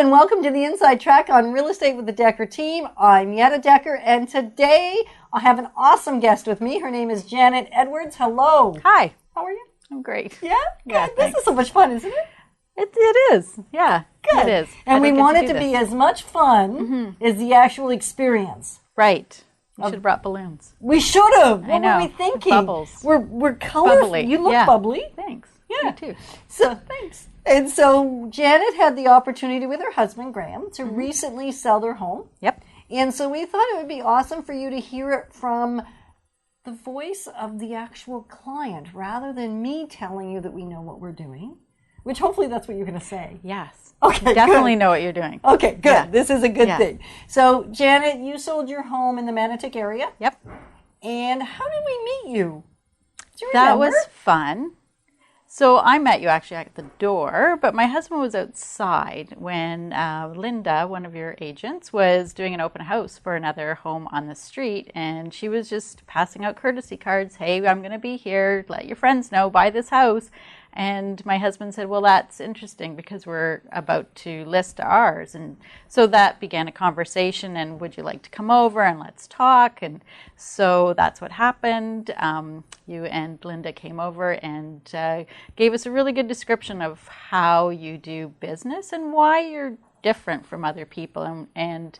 and welcome to the Inside Track on Real Estate with the Dekker Team. I'm Yetta Dekker, and today I have an awesome guest with me. Her name is Janet Edwards. Hello. Hi. How are you? I'm great. Yeah? Yeah, Good. This is so much fun, isn't it? It is. Yeah. Good. It is. And we want it to be as much fun as the actual experience. Right. You should have brought balloons. We should have. What know. were we thinking? Bubbles. We're colorful. Bubbly. You look Yeah. bubbly. Thanks. Yeah. You too. So thanks. And so Janet had the opportunity with her husband, Graham, to recently sell their home. Yep. And so we thought it would be awesome for you to hear it from the voice of the actual client rather than me telling you that we know what we're doing, which hopefully that's what you're going to say. Yes. Okay, Definitely good. know what you're doing. Okay, good. Yeah. This is a good Yeah. thing. So, Janet, you sold your home in the Manotick area. Yep. And how did we meet you? Do you That remember? was fun. So I met you actually at the door, but my husband was outside when Linda, one of your agents, was doing an open house for another home on the street, and she was just passing out courtesy cards. Hey, I'm going to be here. Let your friends know. Buy this house. And my husband said, well, that's interesting because we're about to list ours. And so that began a conversation, and would you like to come over and let's talk? And so that's what happened. You and Linda came over and gave us a really good description of how you do business and why you're different from other people. And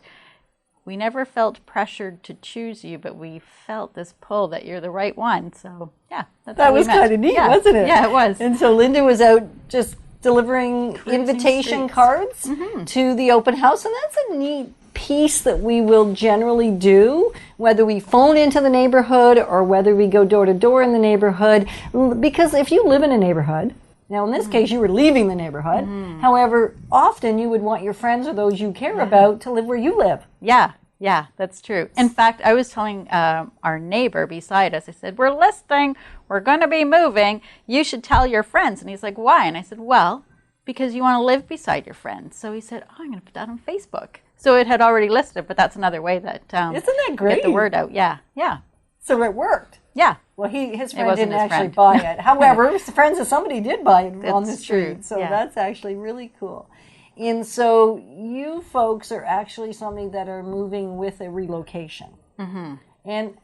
we never felt pressured to choose you, but we felt this pull that you're the right one. So, yeah. That was kind of neat, wasn't it? Yeah, it was. And so Linda was out just delivering invitation streets. cards to the open house. And that's a neat piece that we will generally do, whether we phone into the neighborhood or whether we go door to door in the neighborhood. Because if you live in a neighborhood, now in this case you were leaving the neighborhood, however, often you would want your friends or those you care about to live where you live. Yeah, that's true. In fact, I was telling our neighbor beside us, I said, we're listing, we're going to be moving, you should tell your friends. And he's like, why? And I said, well, because you want to live beside your friends. So he said, oh, I'm going to put that on Facebook. So it had already listed, but that's another way that Isn't that great? get the word out. Yeah. So it worked. Yeah. Well, his friend wasn't didn't his actually friend. buy it. However, his friends of somebody did buy it on the That's street. true. So Yeah. that's actually really cool. And so you folks are actually somebody that are moving with a relocation. And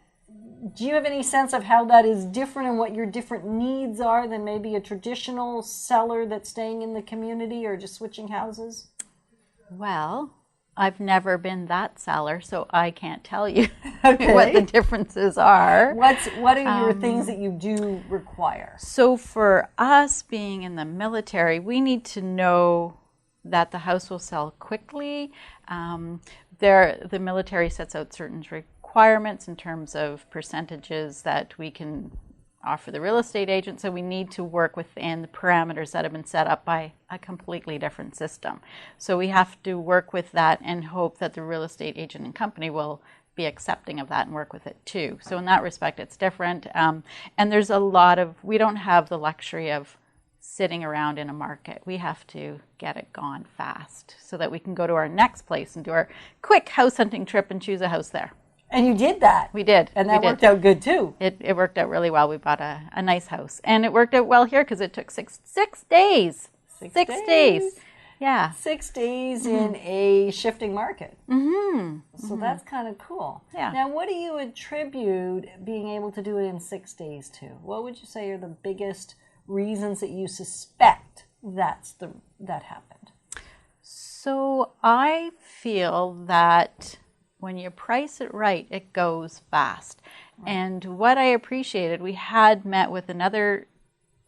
do you have any sense of how that is different and what your different needs are than maybe a traditional seller that's staying in the community or just switching houses? Well, I've never been that seller, so I can't tell you Okay. what the differences are. What are your things that you do require? So for us being in the military, we need to know that the house will sell quickly. The military sets out certain requirements in terms of percentages that we can offer the real estate agent, so we need to work within the parameters that have been set up by a completely different system. So we have to work with that and hope that the real estate agent and company will be accepting of that and work with it too. So in that respect, it's different. And there's we don't have the luxury of sitting around in a market. We have to get it gone fast so that we can go to our next place and do our quick house hunting trip and choose a house there. And you did that. We did. And that worked out good too. It worked out really well. We bought a nice house. And it worked out well here because it took six days. Six days. Yeah. 6 days in a shifting market. So that's kind of cool. Yeah. Now, what do you attribute being able to do it in 6 days to? What would you say are the biggest reasons that you suspect that happened? So I feel that when you price it right, it goes fast. And what I appreciated, we had met with another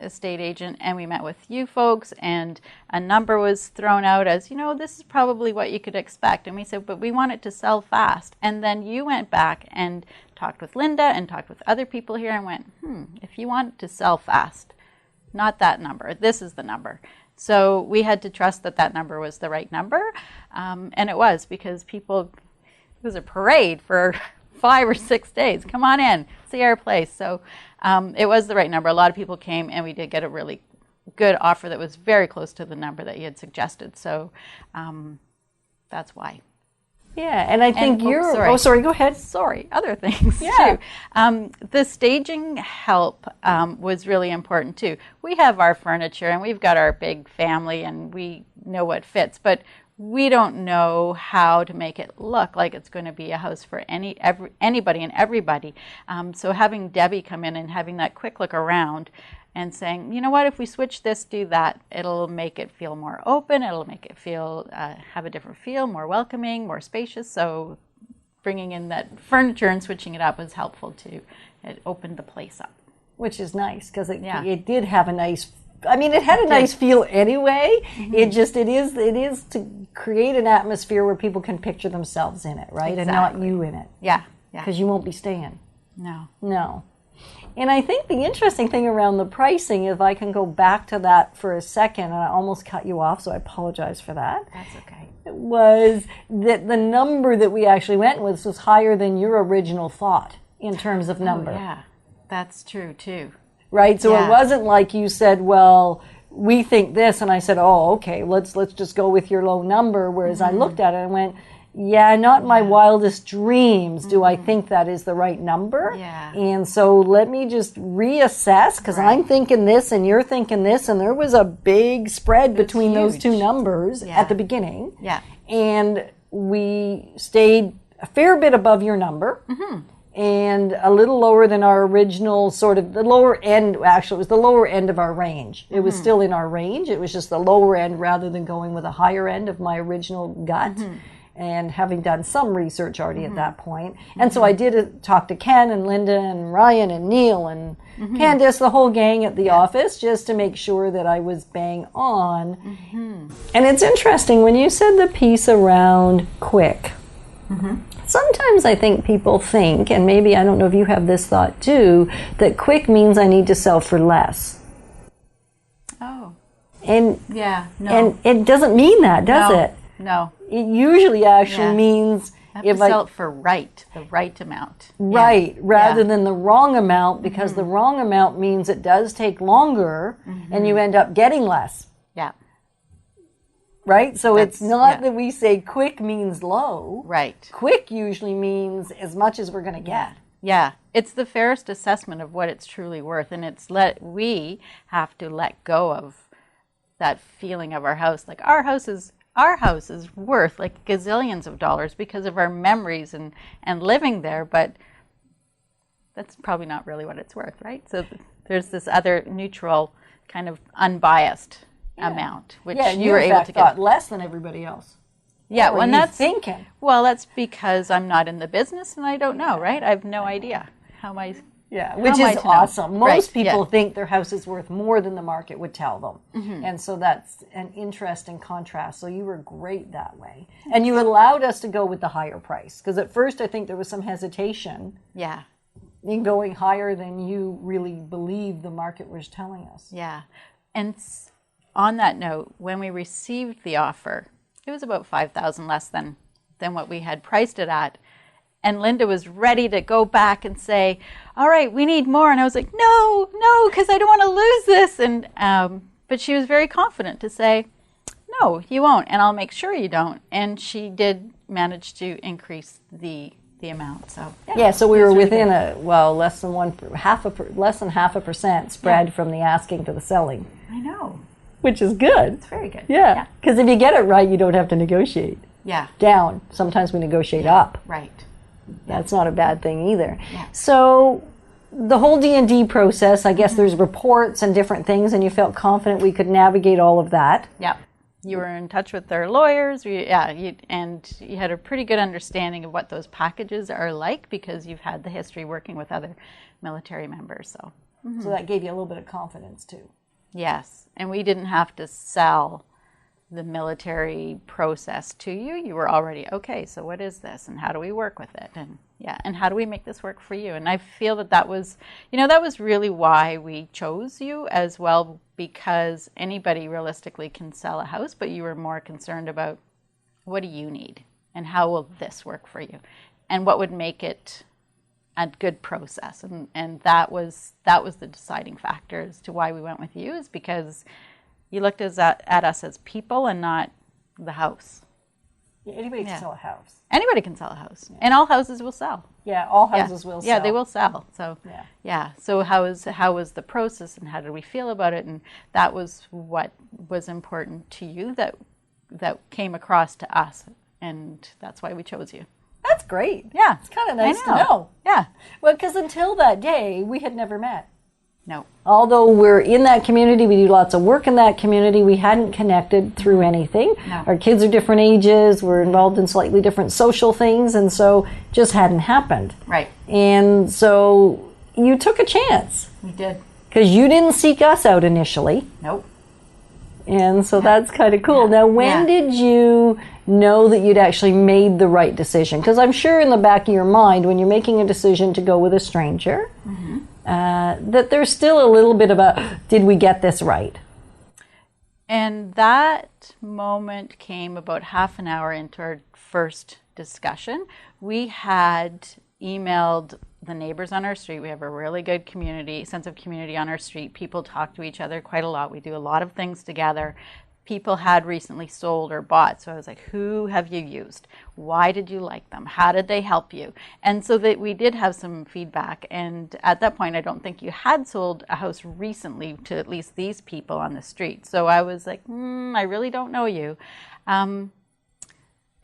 estate agent and we met with you folks, and a number was thrown out as, this is probably what you could expect. And we said, but we want it to sell fast. And then you went back and talked with Linda and talked with other people here and went, if you want it to sell fast, not that number, this is the number. So we had to trust that number was the right number. And it was, because it was a parade for 5 or 6 days. Come on in, see our place. So it was the right number. A lot of people came, and we did get a really good offer that was very close to the number that you had suggested. So that's why. Yeah, and I think sorry, go ahead. Sorry, other things Yeah. too. The staging help was really important too. We have our furniture and we've got our big family and we know what fits, but we don't know how to make it look like it's going to be a house for anybody and everybody. So having Debbie come in and having that quick look around and saying, you know what, if we switch this, do that, it'll make it feel more open, it'll make it feel, have a different feel, more welcoming, more spacious. So bringing in that furniture and switching it up was helpful too. It opened the place up. Which is nice, because it did have a nice, I mean, it had a nice feel anyway. It is to create an atmosphere where people can picture themselves in it, right? Exactly. And not you in it. Yeah. Because you won't be staying. No. And I think the interesting thing around the pricing, if I can go back to that for a second, and I almost cut you off, so I apologize for that. That's okay. Was that the number that we actually went with was higher than your original thought in terms of number. Oh, yeah, that's true too. Right? So it wasn't like you said, well, we think this, and I said, oh, okay, let's just go with your low number, whereas I looked at it and went, yeah, not my wildest dreams do I think that is the right number. Yeah. And so let me just reassess, because I'm thinking this and you're thinking this, and there was a big spread between those two numbers at the beginning. Yeah. And we stayed a fair bit above your number. And a little lower than our original sort of, the lower end, actually it was the lower end of our range. It was still in our range, it was just the lower end rather than going with a higher end of my original gut. And having done some research already at that point. And so I did talk to Ken and Linda and Ryan and Neil and Candace, the whole gang at the office, just to make sure that I was bang on. And it's interesting, when you said the piece around quick, sometimes I think people think, and maybe I don't know if you have this thought too, that quick means I need to sell for less. Oh. And yeah, no. And it doesn't mean that, does it? No. It usually actually means I have to sell it for the right amount. Right, rather than the wrong amount, because the wrong amount means it does take longer and you end up getting less. Yeah. Right? So it's not that we say quick means low. Right. Quick usually means as much as we're going to get. Yeah. It's the fairest assessment of what it's truly worth, and we have to let go of that feeling of our house. Like our house is worth like gazillions of dollars because of our memories and living there, but that's probably not really what it's worth, right? So there's this other neutral kind of unbiased amount, which you were able to get less than everybody else. Yeah, well, that's thinking. Well, that's because I'm not in the business and I don't know, right? I have no idea how my which is awesome. Most people think their house is worth more than the market would tell them. And so that's an interesting contrast. So you were great that way. And you allowed us to go with the higher price. Because at first I think there was some hesitation in going higher than you really believed the market was telling us. Yeah. And on that note, when we received the offer, it was about $5,000 less than what we had priced it at. And Linda was ready to go back and say, all right, we need more. And I was like, no, because I don't want to lose this. And but she was very confident to say, no, you won't. And I'll make sure you don't. And she did manage to increase the amount. So so we were within less than 0.5% spread from the asking to the selling. I know. Which is good. It's very good. Yeah. Because if you get it right, you don't have to negotiate. Yeah. Down. Sometimes we negotiate up. Right. That's not a bad thing either. Yeah. So the whole D&D process, I guess there's reports and different things, and you felt confident we could navigate all of that. Yeah. You were in touch with their lawyers, and you had a pretty good understanding of what those packages are like because you've had the history working with other military members. So, so that gave you a little bit of confidence too. Yes, and we didn't have to sell the military process to you. You were already, okay, so what is this and how do we work with it? And how do we make this work for you? And I feel that was really why we chose you as well, because anybody realistically can sell a house, but you were more concerned about what do you need and how will this work for you and what would make it a good process. And that was the deciding factor as to why we went with you, is because you looked at us as people and not the house. Yeah, anybody can sell a house. Anybody can sell a house. Yeah. And all houses will sell. Yeah, all houses will sell. Yeah, they will sell. So, So how was the process and how did we feel about it? And that was what was important to you, that that came across to us, and that's why we chose you. That's great. Yeah. It's kind of nice to know. Yeah. Well, because until that day, we had never met. No. Although we're in that community, we do lots of work in that community, we hadn't connected through anything. No. Our kids are different ages, we're involved in slightly different social things, and so just hadn't happened. Right. And so you took a chance. We did. Because you didn't seek us out initially. Nope. And so that's kind of cool. Now, when did you know that you'd actually made the right decision? Because I'm sure in the back of your mind, when you're making a decision to go with a stranger, that there's still a little bit of a, did we get this right? And that moment came about half an hour into our first discussion. We had emailed the neighbors on our street. We have a really good sense of community on our street. People talk to each other quite a lot. We do a lot of things together. People had recently sold or bought. So I was like, who have you used? Why did you like them? How did they help you? And so that we did have some feedback. And at that point, I don't think you had sold a house recently to at least these people on the street. So I was like, I really don't know you.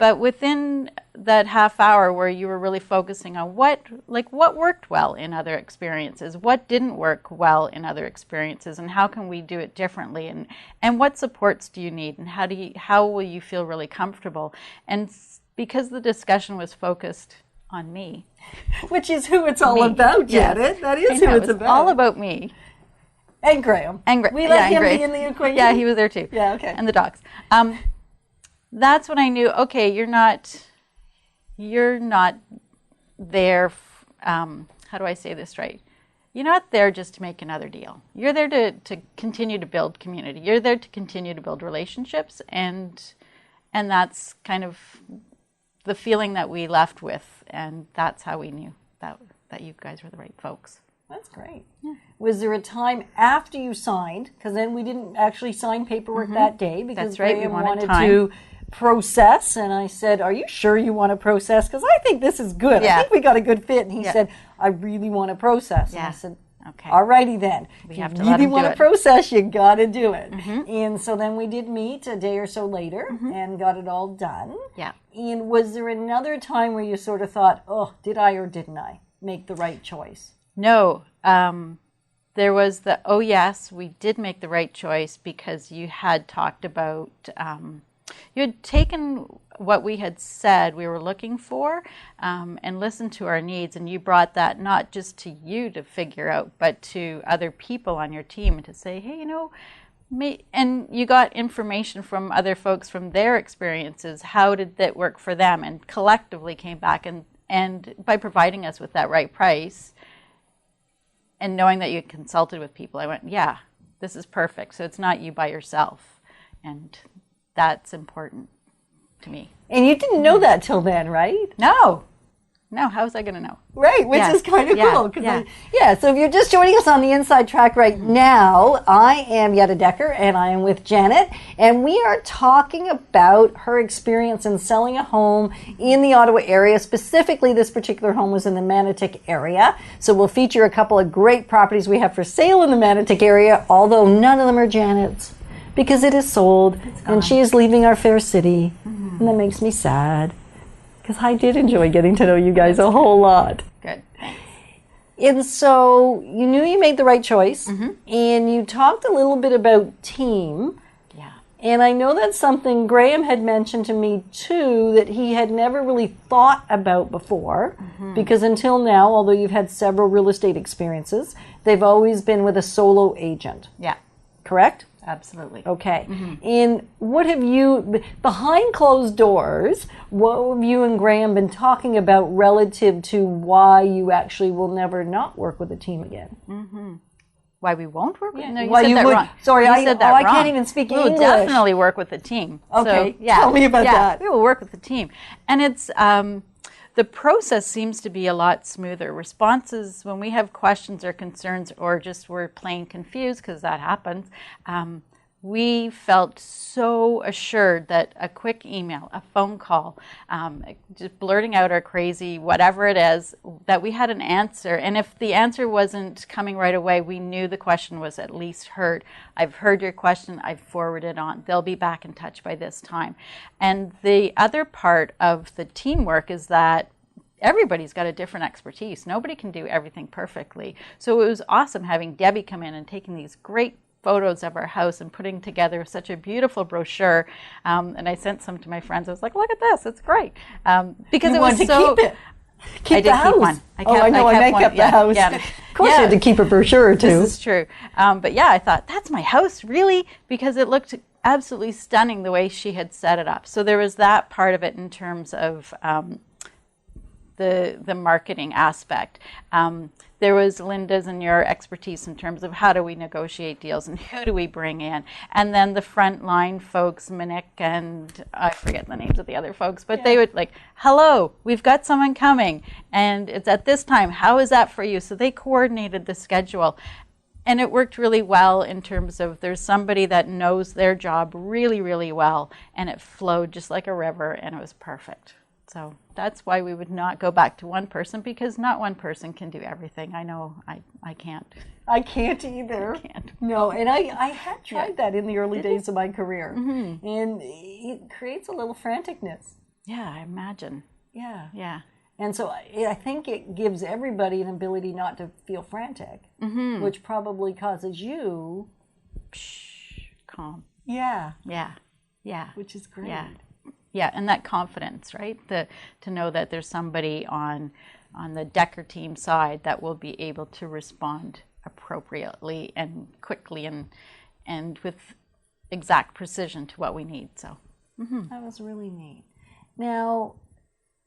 But within that half hour where you were really focusing on what worked well in other experiences, what didn't work well in other experiences, and how can we do it differently, and what supports do you need, and how will you feel really comfortable? And because the discussion was focused on me, which is who it's all about, Janet. Yes. That is who it's about. All about me. And Graham. We let him be in the equation. Yeah, he was there too. Yeah, okay. And the dogs. That's when I knew, okay, you're not there, how do I say this right? You're not there just to make another deal. You're there to continue to build community. You're there to continue to build relationships, and that's kind of the feeling that we left with, and that's how we knew that you guys were the right folks. That's great. Yeah. Was there a time after you signed, because then we didn't actually sign paperwork that day, because that's right. Graham wanted to process, and I said, are you sure you want to process? Because I think this is good. I think we got a good fit. And he said, I really want to process. And I said, okay, all righty then. If you really want to process, you got to do it. And so then we did meet a day or so later and got it all done. Yeah. And was there another time where you sort of thought, oh, did I or didn't I make the right choice? No. There was yes, we did make the right choice, because you had talked about, you had taken what we had said we were looking for and listened to our needs, and you brought that not just to you to figure out, but to other people on your team, and to say, hey, and you got information from other folks from their experiences. How did that work for them? And collectively came back, and by providing us with that right price, and knowing that you consulted with people, I went, yeah, this is perfect. So it's not you by yourself. And that's important to me. And you didn't know that till then, right? No, how was I going to know? Right, which is kind of cool. So if you're just joining us on the Inside Track right now, I am Yetta Dekker, and I am with Janet, and we are talking about her experience in selling a home in the Ottawa area. Specifically, this particular home was in the Manotick area. So we'll feature a couple of great properties we have for sale in the Manotick area, although none of them are Janet's, because it is sold, and she is leaving our fair city, and that makes me sad. Because I did enjoy getting to know you guys a whole lot. Good, thanks. And so you knew you made the right choice, and you talked a little bit about team. Yeah. And I know that's something Graham had mentioned to me too, that he had never really thought about before, because until now, although you've had several real estate experiences, they've always been with a solo agent. Yeah. Correct? Absolutely. Okay. And what have you, behind closed doors, what have you and Graham been talking about relative to why you actually will never not work with a team again? Why we won't work with them? No, you why said that wrong. Sorry, you said that wrong. I can't even speak English. We'll definitely work with the team. Okay, so, tell me about that. We will work with the team. And it's, the process seems to be a lot smoother. Responses, when we have questions or concerns, or just we're plain confused, because that happens, we felt so assured that a quick email, a phone call, just blurting out our crazy, whatever it is, that we had an answer. And if the answer wasn't coming right away, we knew the question was at least heard. I've heard your question, I've forwarded it on. They'll be back in touch by this time. And the other part of the teamwork is that everybody's got a different expertise. Nobody can do everything perfectly. So it was awesome having Debbie come in and taking these great photos of our house and putting together such a beautiful brochure. And I sent some to my friends. I was like, look at this, it's great. Because it was so... Keep it. Keep the house. Keep one. I make up the house. Yeah. Of course you had to keep a brochure or two. This is true. But yeah, I thought, that's my house, really? Because it looked absolutely stunning the way she had set it up. So there was that part of it in terms of the marketing aspect. There was Linda's and your expertise in terms of how do we negotiate deals and who do we bring in. And then the frontline folks, Minik and I forget the names of the other folks, but they would like, hello, we've got someone coming and it's at this time. How is that for you? So they coordinated the schedule. And it worked really well in terms of there's somebody that knows their job really, really well, and it flowed just like a river and it was perfect. So that's why we would not go back to one person, because not one person can do everything. I know I can't. I can't either. I can't. No, and I had tried that in the early days of my career. Mm-hmm. And it creates a little franticness. Yeah, I imagine. Yeah. Yeah. And so I think it gives everybody an ability not to feel frantic, which probably causes you... calm. Yeah. Yeah. Yeah. Which is great. Yeah. Yeah, and that confidence, right? To know that there's somebody on the Dekker team side that will be able to respond appropriately and quickly and with exact precision to what we need. So that was really neat. Now,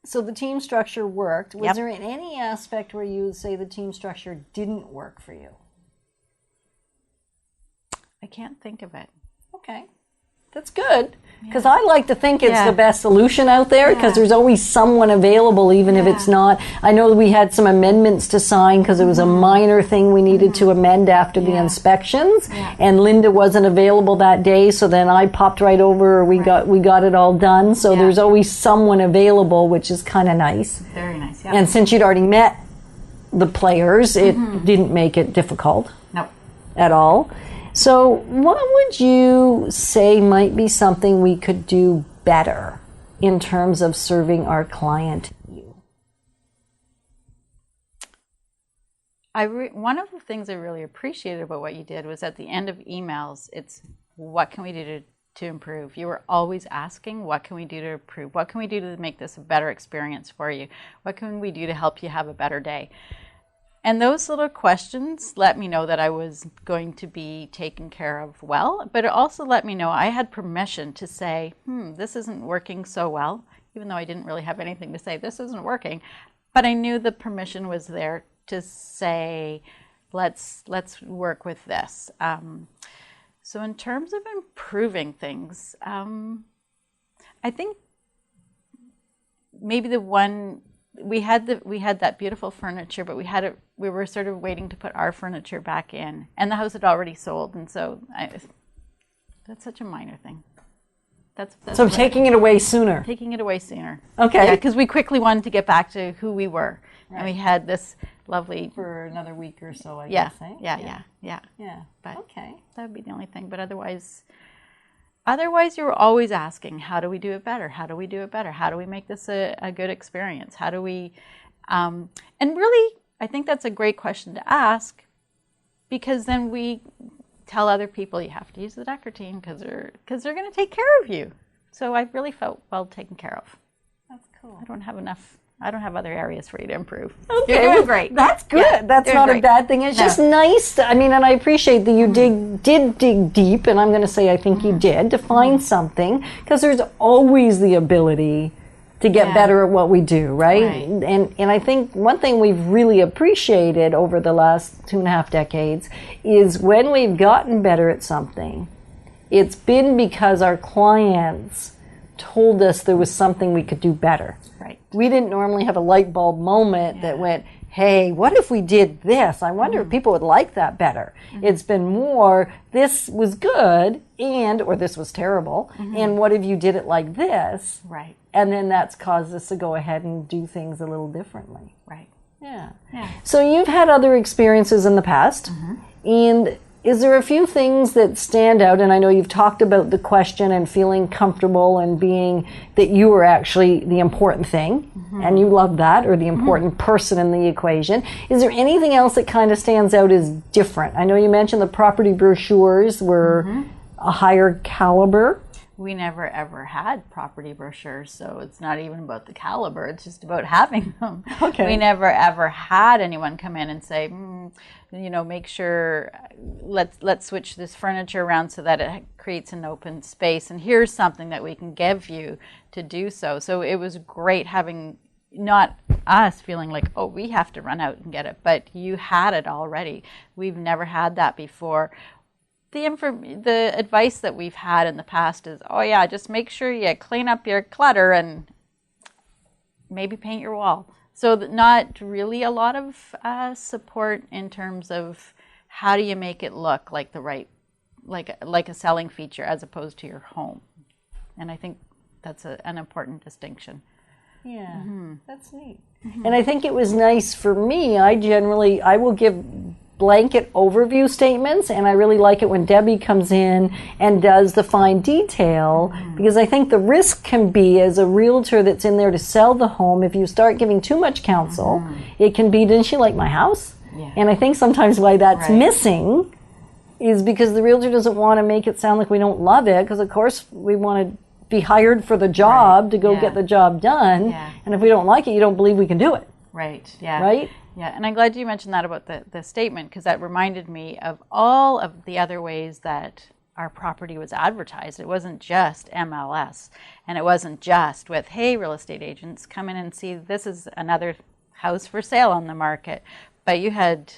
so the team structure worked. Was there any aspect where you would say the team structure didn't work for you? I can't think of it. Okay. That's good, because I like to think it's the best solution out there, because there's always someone available, even if it's not. I know we had some amendments to sign because it was a minor thing we needed to amend after the inspections, and Linda wasn't available that day, so then I popped right over. We got it all done. So there's always someone available, which is kind of nice. Very nice. Yeah. And since you'd already met the players, it didn't make it difficult. No. At all. So what would you say might be something we could do better in terms of serving our client? One of the things I really appreciated about what you did was at the end of emails, it's what can we do to improve? You were always asking, what can we do to improve? What can we do to make this a better experience for you? What can we do to help you have a better day? And those little questions let me know that I was going to be taken care of well, but it also let me know I had permission to say, this isn't working so well, even though I didn't really have anything to say, this isn't working. But I knew the permission was there to say, let's work with this. So in terms of improving things, I think maybe the one... We had that beautiful furniture, but we were sort of waiting to put our furniture back in, and the house had already sold, and so that's such a minor thing. That's so taking it away sooner. Taking it away sooner. Okay. Yeah, because we quickly wanted to get back to who we were, and we had this lovely for another week or so. I guess. Yeah. But okay, that would be the only thing. But Otherwise, you're always asking, how do we do it better? How do we do it better? How do we make this a good experience? How do we, and really, I think that's a great question to ask, because then we tell other people you have to use the Dekker team because they're going to take care of you. So I really felt well taken care of. That's cool. I don't have other areas for you to improve. Okay, you're doing great. That's good. Yeah, that's not great. A bad thing. It's just nice. And I appreciate that you did dig deep, and I'm going to say I think you did, to find something, because there's always the ability to get better at what we do, right? And I think one thing we've really appreciated over the last 2.5 decades is when we've gotten better at something, it's been because our clients told us there was something we could do better. Right. We didn't normally have a light bulb moment that went, hey, what if we did this? I wonder if people would like that better. It's been more, this was good, or this was terrible, and what if you did it like this? Right. And then that's caused us to go ahead and do things a little differently. Right. Yeah. Yeah. So you've had other experiences in the past, and is there a few things that stand out? And I know you've talked about the question and feeling comfortable and being that you were actually the important thing, and you love that, or the important person in the equation. Is there anything else that kind of stands out as different? I know you mentioned the property brochures were a higher caliber. We never ever had property brochures, so it's not even about the caliber, it's just about having them. Okay. We never ever had anyone come in and say, make sure, let's switch this furniture around so that it creates an open space, and here's something that we can give you to do so. So it was great having not us feeling like, oh, we have to run out and get it, but you had it already. We've never had that before. The advice that we've had in the past is, oh yeah, just make sure you clean up your clutter and maybe paint your wall. So not really a lot of support in terms of how do you make it look like the right, like a selling feature as opposed to your home. And I think that's an important distinction. Yeah, that's neat. And I think it was nice for me. I will give blanket overview statements, and I really like it when Debbie comes in and does the fine detail, because I think the risk can be, as a realtor that's in there to sell the home, if you start giving too much counsel, it can be, didn't she like my house? Yeah. And I think sometimes why that's missing is because the realtor doesn't want to make it sound like we don't love it, because of course we want to be hired for the job to go get the job done, and if we don't like it, you don't believe we can do it. Right, yeah. Right? Yeah, and I'm glad you mentioned that about the statement, because that reminded me of all of the other ways that our property was advertised. It wasn't just MLS, and it wasn't just with, hey, real estate agents, come in and see this is another house for sale on the market. But you had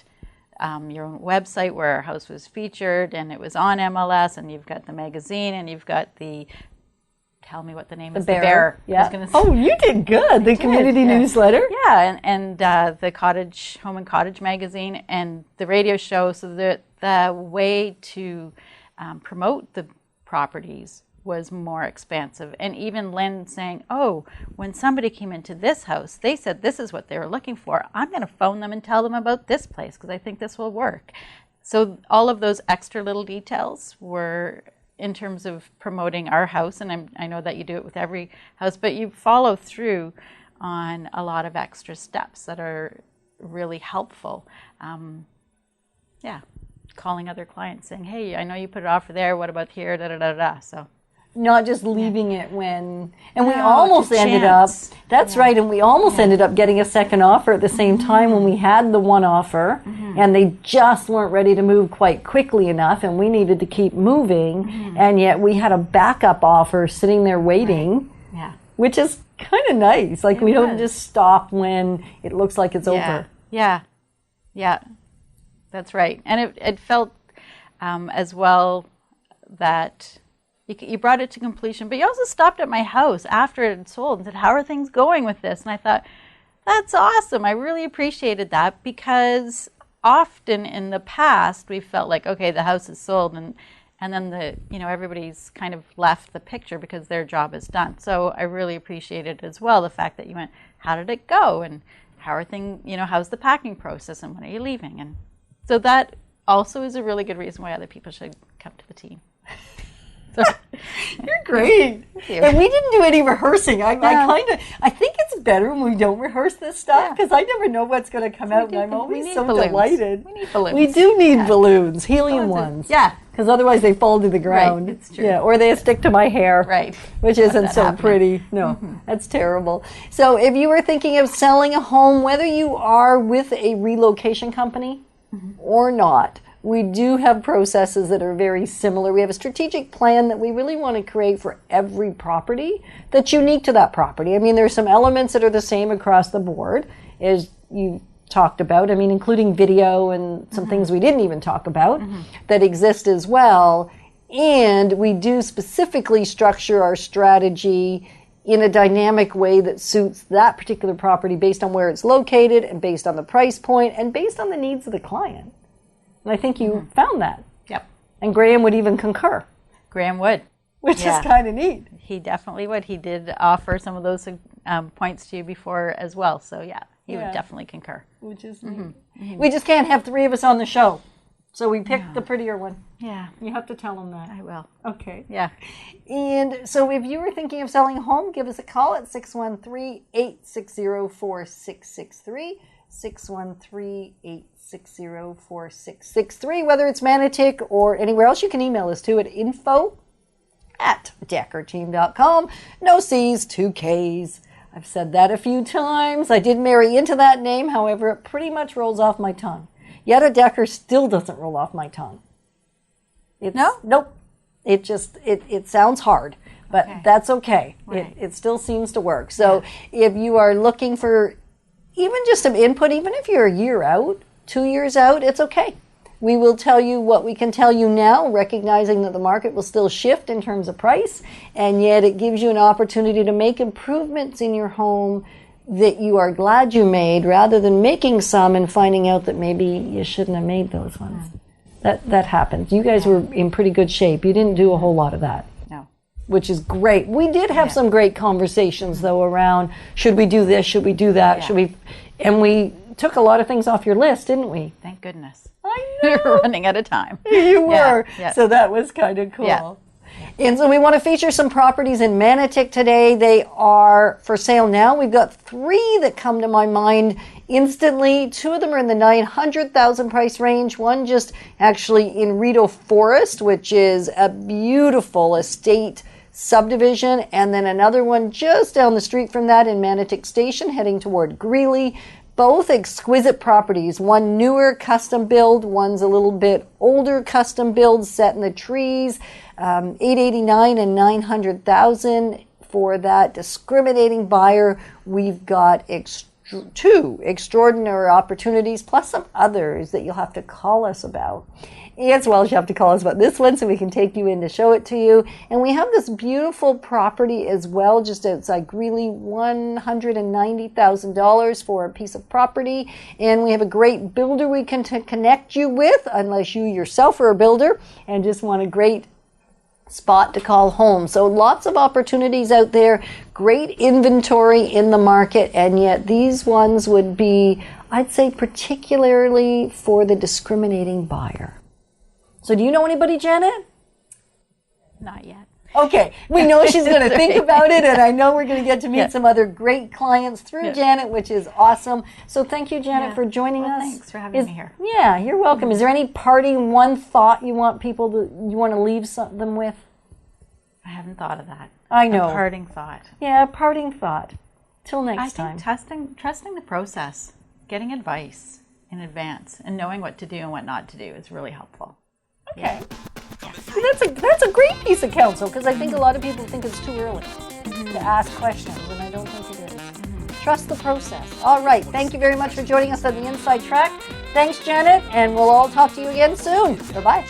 your own website where our house was featured, and it was on MLS, and you've got the magazine, and you've got the... Tell me what the name is. The Bear. Yeah. Oh, you did good. The community newsletter. Yeah, and the Home and Cottage magazine and the radio show. So the way to promote the properties was more expansive. And even Lynn saying, oh, when somebody came into this house, they said this is what they were looking for. I'm going to phone them and tell them about this place because I think this will work. So all of those extra little details were in terms of promoting our house, and I know that you do it with every house, but you follow through on a lot of extra steps that are really helpful. Calling other clients saying, hey, I know you put an offer there, what about here, da-da-da-da. So not just leaving it when, and we almost ended up, that's right, and we almost ended up getting a second offer at the same time when we had the one offer, and they just weren't ready to move quite quickly enough, and we needed to keep moving, and yet we had a backup offer sitting there waiting, which is kind of nice. Like, we don't just stop when it looks like it's over. Yeah, that's right. And it felt as well that you brought it to completion, but you also stopped at my house after it had sold and said, how are things going with this? And I thought, that's awesome. I really appreciated that, because often in the past we felt like, okay, the house is sold, and then everybody's kind of left the picture because their job is done. So I really appreciated as well the fact that you went, how did it go? And how are things, how's the packing process, and when are you leaving? And so that also is a really good reason why other people should come to the team. So, you're great. Thank you. And we didn't do any rehearsing. I think it's better when we don't rehearse this stuff, because I never know what's going to come out, and I'm always so delighted. We need balloons. We do need balloons, helium ones. Yeah. Because otherwise they fall to the ground. Right, it's true. Yeah, or they stick to my hair. Right. Which isn't so pretty. No, that's terrible. So if you were thinking of selling a home, whether you are with a relocation company or not, we do have processes that are very similar. We have a strategic plan that we really want to create for every property that's unique to that property. I mean, there's some elements that are the same across the board, as you talked about. I mean, including video and some things we didn't even talk about that exist as well. And we do specifically structure our strategy in a dynamic way that suits that particular property based on where it's located and based on the price point and based on the needs of the client. And I think you found that. Yep. And Graham would even concur. Graham would. which Yeah. is kind of neat. He definitely would. He did offer some of those points to you before as well. So yeah, he Yeah. would definitely concur. Which is neat. We just can't have three of us on the show. So we picked the prettier one. Yeah, You have to tell them that. I will. Okay. Yeah. And so if you were thinking of selling a home, give us a call at 613-860-4663. 613-860-4663. Whether it's Manitic or anywhere else, you can email us too at info@dekkerteam.com. No C's, 2 K's. I've said that a few times. I did marry into that name. However, it pretty much rolls off my tongue. Yet a Dekker still doesn't roll off my tongue. No? Nope. It just, it sounds hard, but Okay. that's okay. Right. It still seems to work. So if you are looking for even just some input, even if you're a year out, 2 years out, it's okay. We will tell you what we can tell you now, recognizing that the market will still shift in terms of price, and yet it gives you an opportunity to make improvements in your home that you are glad you made, rather than making some and finding out that maybe you shouldn't have made those ones. That happens. You guys were in pretty good shape. You didn't do a whole lot of that, No. which is great. We did have some great conversations though around, should we do this, should we do that, should we, and we took a lot of things off your list, didn't we? Thank goodness. I We're running out of time. You were. Yeah. So that was kind of cool. Yeah. And so we want to feature some properties in Manitic today. They are for sale now. We've got 3 that come to my mind instantly. 2 of them are in the 900,000 price range. One just actually in Rideau Forest, which is a beautiful estate subdivision, and then another one just down the street from that in Manitic Station, heading toward Greeley. Both exquisite properties. One newer custom build, one's a little bit older custom build set in the trees. 889 and 900,000 for that discriminating buyer. We've got 2 extraordinary opportunities, plus some others that you'll have to call us about. As well as you have to call us about this one so we can take you in to show it to you. And we have this beautiful property as well, just outside Greeley, $190,000 for a piece of property. And we have a great builder we can connect you with, unless you yourself are a builder and just want a great spot to call home. So lots of opportunities out there, great inventory in the market, and yet these ones would be, I'd say, particularly for the discriminating buyer. So do you know anybody, Janet? Not yet. Okay, we know she's going to think about it, and I know we're going to get to meet some other great clients through Janet, which is awesome. So thank you, Janet, for joining us. Thanks for having me here. Yeah, you're welcome. Is there any parting one thought you want people to, you want to leave them with? I haven't thought of that. I know. A parting thought. Yeah, parting thought. Till next I time. think trusting the process, getting advice in advance, and knowing what to do and what not to do is really helpful. Okay. See, that's a great piece of counsel, because I think a lot of people think it's too early to ask questions, and I don't think it is. Trust the process. All right. Thank you very much for joining us on the Inside Track. Thanks, Janet, and we'll all talk to you again soon. Bye-bye.